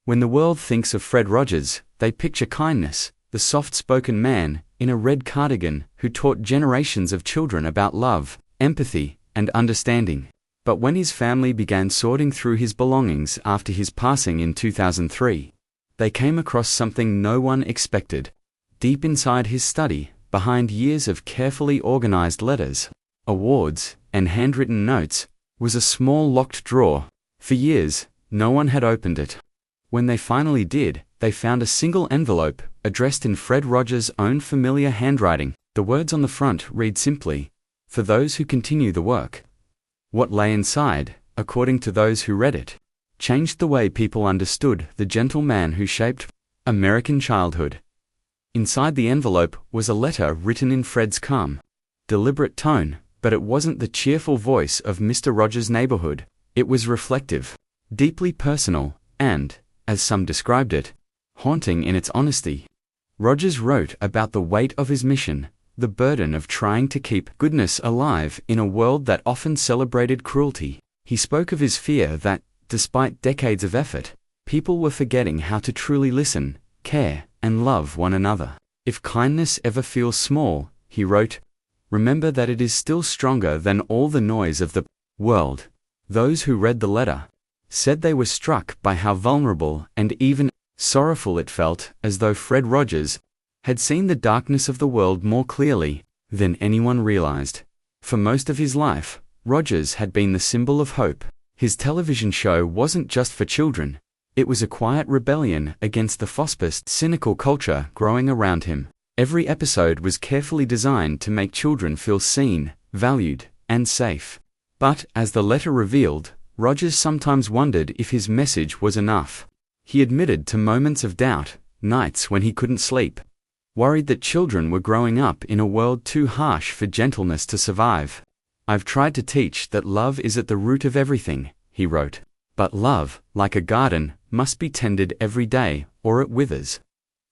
When the world thinks of Fred Rogers, they picture kindness, the soft-spoken man in a red cardigan who taught generations of children about love, empathy, and understanding. But when his family began sorting through his belongings after his passing in 2003, they came across something no one expected. Deep inside his study, behind years of carefully organized letters, awards, and handwritten notes, was a small locked drawer. For years, no one had opened it. When they finally did, they found a single envelope, addressed in Fred Rogers' own familiar handwriting. The words on the front read simply, "For those who continue the work." What lay inside, according to those who read it, changed the way people understood the gentle man who shaped American childhood. Inside the envelope was a letter written in Fred's calm, deliberate tone, but it wasn't the cheerful voice of Mr. Rogers' neighborhood. It was reflective, deeply personal, and, as some described it, haunting in its honesty. Rogers wrote about the weight of his mission, the burden of trying to keep goodness alive in a world that often celebrated cruelty. He spoke of his fear that, despite decades of effort, people were forgetting how to truly listen, care, and love one another. If kindness ever feels small, he wrote, remember that it is still stronger than all the noise of the world. Those who read the letter said they were struck by how vulnerable and even sorrowful it felt, as though Fred Rogers had seen the darkness of the world more clearly than anyone realized. For most of his life, Rogers had been the symbol of hope. His television show wasn't just for children. It was a quiet rebellion against the Fospist, cynical culture growing around him. Every episode was carefully designed to make children feel seen, valued, and safe. But, as the letter revealed, Rogers sometimes wondered if his message was enough. He admitted to moments of doubt, nights when he couldn't sleep, worried that children were growing up in a world too harsh for gentleness to survive. I've tried to teach that love is at the root of everything, he wrote. But love, like a garden, must be tended every day, or it withers.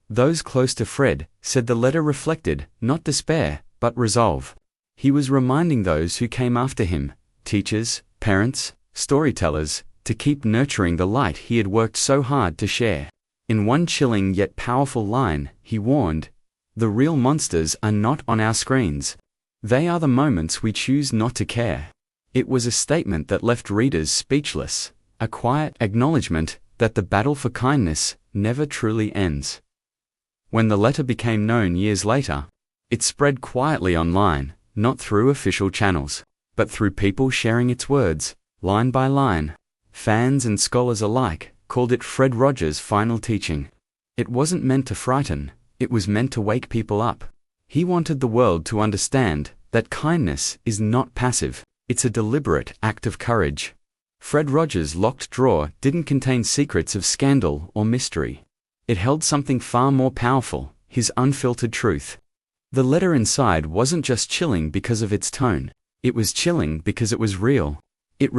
Those close to Fred said the letter reflected not despair, but resolve. He was reminding those who came after him, teachers, parents, storytellers, to keep nurturing the light he had worked so hard to share. In one chilling yet powerful line, he warned, the real monsters are not on our screens. They are the moments we choose not to care. It was a statement that left readers speechless, a quiet acknowledgement that the battle for kindness never truly ends. When the letter became known years later, it spread quietly online, not through official channels, but through people sharing its words, line by line. Fans and scholars alike called it Fred Rogers' final teaching. It wasn't meant to frighten, it was meant to wake people up. He wanted the world to understand that kindness is not passive, it's a deliberate act of courage. Fred Rogers' locked drawer didn't contain secrets of scandal or mystery. It held something far more powerful, his unfiltered truth. The letter inside wasn't just chilling because of its tone, it was chilling because it was real. It